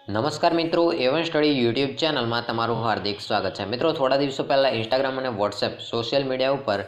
નમસ્કાર મિત્રો, એવન study YouTube ચેનલમાં તમારું હાર્દિક સ્વાગત છે। મિત્રો, થોડા દિવસો પહેલાં ઇન્સ્ટાગ્રામ અને વોટ્સએપ સોશિયલ મીડિયા ઉપર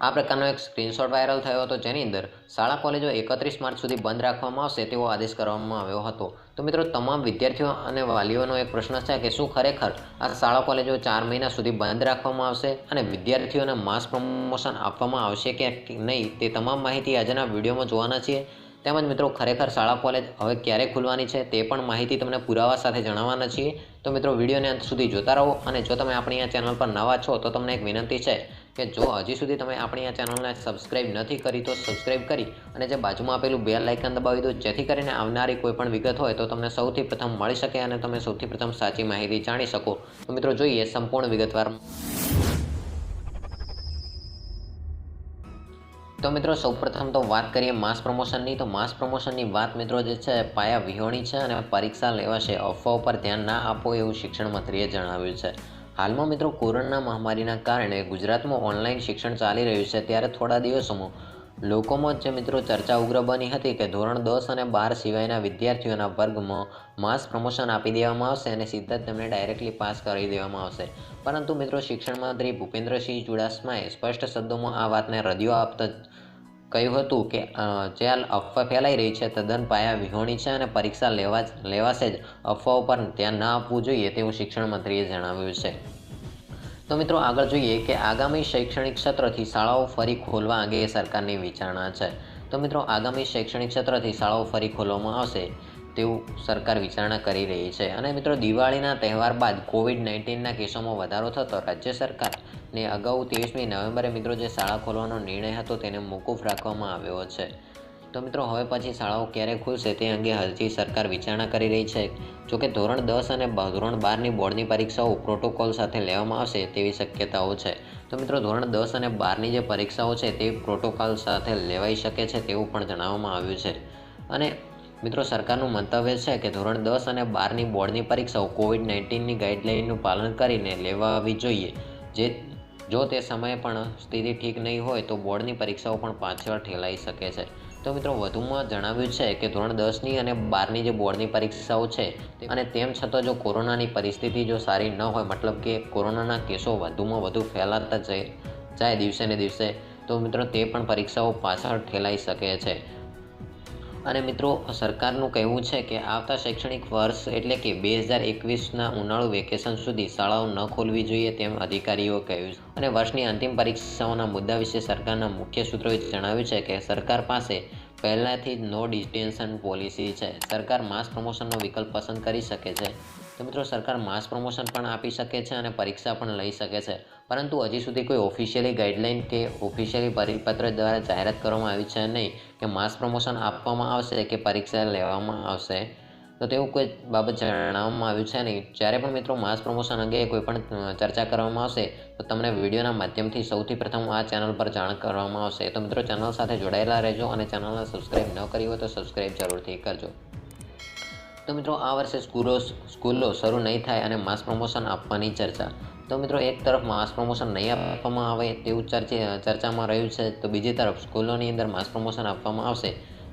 આ પ્રકારનો એક સ્ક્રીનશોટ વાયરલ થયો હતો, જેની અંદર શાળા કોલેજો 31 માર્ચ સુધી બંધ રાખવામાં આવશે તેવો આદેશ કરવામાં આવ્યો હતો। તો મિત્રો, તમામ વિદ્યાર્થીઓ અને વાલીઓનો એક પ્રશ્ન છે કે શું ખરેખર આ શાળા કોલેજો 4 મહિના સુધી બંધ રાખવામાં આવશે અને વિદ્યાર્થીઓને માસ પ્રમોશન આપવામાં આવશે કે નહીં, તે તમામ માહિતી આજના વિડીયોમાં જોવાના છીએ। તેમજ મિત્રો, ખરેખર શાળા કોલેજ હવે ક્યારે ખુલવાની છે તે પણ માહિતી તમને પુરાવા સાથે જણાવવાના છીએ। તો મિત્રો, વિડીયોને અંત સુધી જોતા રહો। અને જો તમે આપણી આ ચેનલ પર નવા છો તો તમને એક વિનંતી છે કે જો હજી સુધી તમે આપણી આ ચેનલને સબસ્ક્રાઇબ નથી કરી તો સબસ્ક્રાઇબ કરી અને જે બાજુમાં આપેલું બેલ આઇકન દબાવી દો, જેથી કરીને આવનારી કોઈ પણ વિગત હોય તો તમને સૌથી પ્રથમ મળી શકે અને તમે સૌથી પ્રથમ સાચી માહિતી જાણી શકો। તો મિત્રો, જોઈએ સંપૂર્ણ વિગતવાર। તો મિત્રો, સૌપ્રથમ તો વાત કરીએ માસ પ્રમોશનની। તો માસ પ્રમોશનની વાત મિત્રો જે છે પાયા વિહોણી છે અને પરીક્ષા લેવાશે, અફવાઓ પર ધ્યાન ના આપો એવું શિક્ષણ મંત્રીએ જણાવ્યું છે। હાલમાં મિત્રો, કોરોના મહામારીના કારણે ગુજરાતમાં ઓનલાઈન શિક્ષણ ચાલી રહ્યું છે, ત્યારે થોડા દિવસોમાં લોકોમાં જે મિત્રો ચર્ચા ઉગ્ર બની હતી કે ધોરણ 10 અને 12 સિવાયના વિદ્યાર્થીઓના વર્ગમાં માસ પ્રમોશન આપી દેવામાં આવશે અને સીધા જ તેમને ડાયરેક્ટલી પાસ કરી દેવામાં આવશે। પરંતુ મિત્રો, શિક્ષણ મંત્રી ભૂપેન્દ્રસિંહ ચુડાસમાએ સ્પષ્ટ શબ્દોમાં આ વાતને રદિયો આપતા કહ્યું હતું કે જે અફવા ફેલાઈ રહી છે તદ્દન પાયા વિહોણી છે અને પરીક્ષા લેવાશે જ, અફવાઓ પર ધ્યાન ના આપવું જોઈએ તેવું શિક્ષણ મંત્રીએ જણાવ્યું છે। તો મિત્રો, આગળ જોઈએ કે આગામી શૈક્ષણિક સત્રથી શાળાઓ ફરી ખોલવા અંગે સરકારની વિચારણા છે। તો મિત્રો, આગામી શૈક્ષણિક સત્રથી શાળાઓ ફરી ખોલવામાં આવશે તેવું સરકાર વિચારણા કરી રહી છે। અને મિત્રો, દિવાળીના તહેવાર બાદ કોવિડ-19ના કેસોમાં વધારો થતો રાજ્ય સરકારને અગાઉ 23મી નવેમ્બરે મિત્રો જે શાળા ખોલવાનો નિર્ણય હતો તેને મોકૂફ રાખવામાં આવ્યો છે। તો મિત્રો, હવે પછી શાળાઓ ક્યારે ખુલશે તે અંગે હજી સરકાર વિચારણા કરી રહી છે। જોકે ધોરણ 10 અને ધોરણ 12ની બોર્ડની પરીક્ષાઓ પ્રોટોકોલ સાથે લેવામાં આવશે તેવી શક્યતાઓ છે। તો મિત્રો, ધોરણ 10 અને 12ની જે પરીક્ષાઓ છે તે પ્રોટોકોલ સાથે લેવાઈ શકે છે તેવું પણ જણાવવામાં આવ્યું છે। અને મિત્રો, સરકારનું મંતવ્ય છે કે ધોરણ 10 અને 12ની બોર્ડની પરીક્ષાઓ કોવિડ-19ની ગાઈડલાઇનનું પાલન કરીને લેવાવી જોઈએ। જો તે સમયે પણ સ્થિતિ ઠીક નહીં હોય તો બોર્ડની પરીક્ષાઓ પણ પાછળ ઠેલાઈ શકે છે। તો મિત્રો, વધુમાં જણાવ્યું છે કે ધોરણ 10ની અને 12ની જે બોર્ડની પરીક્ષાઓ છે અને તેમ છતાં જો કોરોનાની પરિસ્થિતિ જો સારી ન હોય, મતલબ કે કોરોનાના કેસો વધુમાં વધુ ફેલાતા જાય દિવસે ને દિવસે, તો મિત્રો તે પણ પરીક્ષાઓ પાછળ ઠેલાઈ શકે છે। અને મિત્રો, સરકારનું કહેવું છે કે આવતા શૈક્ષણિક વર્ષ એટલે કે 2021ના ઉનાળુ વેકેશન સુધી શાળાઓ ન ખોલવી જોઈએ તેમ અધિકારીઓએ કહ્યું છે। અને વર્ષની અંતિમ પરીક્ષાઓના મુદ્દા વિશે સરકારના મુખ્ય સૂત્રોએ જણાવ્યું છે કે સરકાર પાસે પહેલાથી જ નો ડિટેન્શન પોલિસી છે। સરકાર માસ પ્રમોશનનો વિકલ્પ પસંદ કરી શકે છે। તો મિત્રો, સરકાર માસ પ્રમોશન પણ આપી શકે છે અને પરીક્ષા પણ લઈ શકે છે, પરંતુ હજી સુધી કોઈ ઓફિશિયલી ગાઈડલાઇન કે ઓફિશિયલી પરિપત્ર દ્વારા જાહેરાત કરવામાં આવી છે નહીં કે માસ પ્રમોશન આપવામાં આવશે કે પરીક્ષા લેવામાં આવશે। તો તેવું કોઈ બાબત જણાવવામાં આવ્યું છે નહીં। જ્યારે પણ મિત્રો માસ પ્રમોશન અંગે કોઈ પણ ચર્ચા કરવામાં આવશે તો તમને વિડીયોના માધ્યમથી સૌથી પ્રથમ આ ચેનલ પર જાણ કરવામાં આવશે। તો મિત્રો, ચેનલ સાથે જોડાયેલા રહેજો અને ચેનલને સબસ્ક્રાઇબ ન કરી હોય તો સબસ્ક્રાઇબ જરૂરથી કરજો। તો મિત્રો, આ વર્ષે સ્કૂલો શરૂ નહીં થાય અને માસ પ્રમોશન આપવાની ચર્ચા। તો મિત્રો, એક તરફ માસ પ્રમોશન નહીં આપવામાં આવે તેવું ચર્ચામાં રહ્યું છે, તો બીજી તરફ સ્કૂલોની અંદર માસ પ્રમોશન આપવામાં આવશે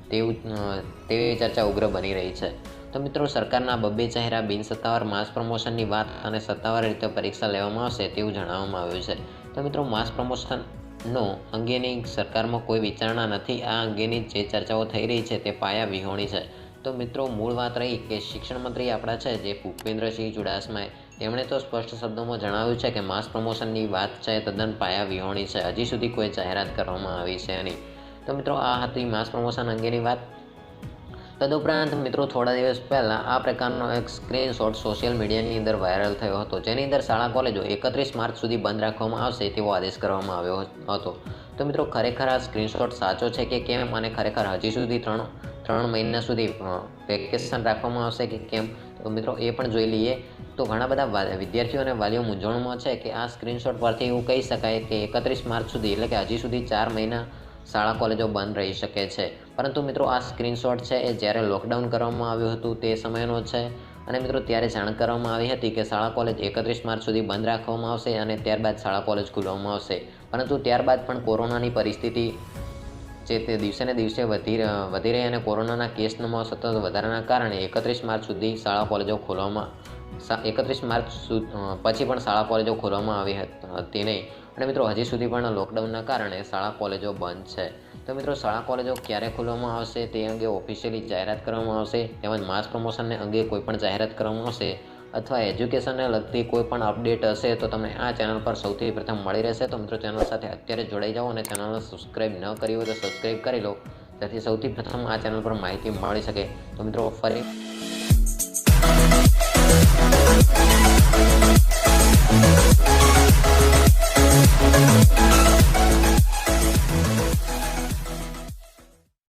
તેવી ચર્ચા ઉગ્ર બની રહી છે। તો મિત્રો, સરકારના બબ્બે ચહેરા બિનસત્તાવાર માસ પ્રમોશનની વાત અને સત્તાવાર રીતે પરીક્ષા લેવામાં આવશે તેવું જણાવવામાં આવ્યું છે। તો મિત્રો, માસ પ્રમોશનનો અંગેની સરકારમાં કોઈ વિચારણા નથી। આ અંગેની જે ચર્ચાઓ થઈ રહી છે તે પાયા વિહોણી છે। તો મિત્રો, મૂળ વાત રહી કે શિક્ષણ મંત્રી આપણા છે જે ભૂપેન્દ્રસિંહ ચુડાસમાએ તેમણે તો સ્પષ્ટ શબ્દોમાં જણાવ્યું છે કે માસ પ્રમોશનની વાત છે તદ્દન પાયા વિહોણી છે। હજી સુધી કોઈ જાહેરાત કરવામાં આવી છે નહીં। તો મિત્રો, આ હતી માસ પ્રમોશન અંગેની વાત। તદુપરાંત મિત્રો, થોડા દિવસ પહેલાં આ પ્રકારનો એક સ્ક્રીનશોટ સોશિયલ મીડિયાની અંદર વાયરલ થયો હતો, જેની અંદર શાળા કોલેજો 31 માર્ચ સુધી બંધ રાખવામાં આવશે તેવો આદેશ કરવામાં આવ્યો હતો। તો મિત્રો, ખરેખર આ સ્ક્રીનશોટ સાચો છે કે કેમ અને ખરેખર હજી સુધી ત્રણ મહિના સુધી વેકેશન રાખવામાં આવશે કે કેમ, તો મિત્રો એ પણ જોઈ લઈએ। તો ઘણા બધા વિદ્યાર્થીઓ અને વાલીઓ મૂંઝવણમાં છે કે આ સ્ક્રીનશોટ પરથી એવું કહી શકાય કે 31 માર્ચ સુધી એટલે કે હજી સુધી 4 મહિના શાળા કોલેજો બંધ રહી શકે છે। પરંતુ મિત્રો, આ સ્ક્રીનશોટ છે એ જ્યારે લોકડાઉન કરવામાં આવ્યું હતું તે સમયનો છે। અને મિત્રો, ત્યારે જાણ કરવામાં આવી હતી કે શાળા કોલેજ 31 માર્ચ સુધી બંધ રાખવામાં આવશે અને ત્યારબાદ શાળા કોલેજ ખોલવામાં આવશે। પરંતુ ત્યારબાદ પણ કોરોનાની પરિસ્થિતિ જે તે દિવસે ને દિવસે વધી રહી અને કોરોનાના કેસમાં સતત વધારાના કારણે 31 માર્ચ સુધી શાળા કોલેજો ખોલવામાં 31 માર્ચ પછી પણ શાળા કોલેજો ખોલવામાં આવી હતી નહીં. અને મિત્રો હજી સુધી પણ લોકડાઉનના કારણે શાળા કોલેજો બંધ છે. તો મિત્રો શાળા કોલેજો ક્યારે ખોલવામાં આવશે તે અંગે ઓફિશિયલી જાહેરાત કરવામાં આવશે, તેમજ માસ પ્રમોશનને અંગે કોઈ પણ જાહેરાત કરવામાં આવશે અથવા એજ્યુકેશનને લગતી કોઈ પણ અપડેટ હશે તો તમને આ ચેનલ પર સૌથી પ્રથમ મળી રહેશે. તો મિત્રો ચેનલ સાથે અત્યારે જોડાઈ જાઓ અને ચેનલને સબસ્ક્રાઈબ ન કરી હોય તો સબસ્ક્રાઈબ કરી લો, જેથી સૌથી પ્રથમ આ ચેનલ પર માહિતી મળી શકે. તો મિત્રો ફરી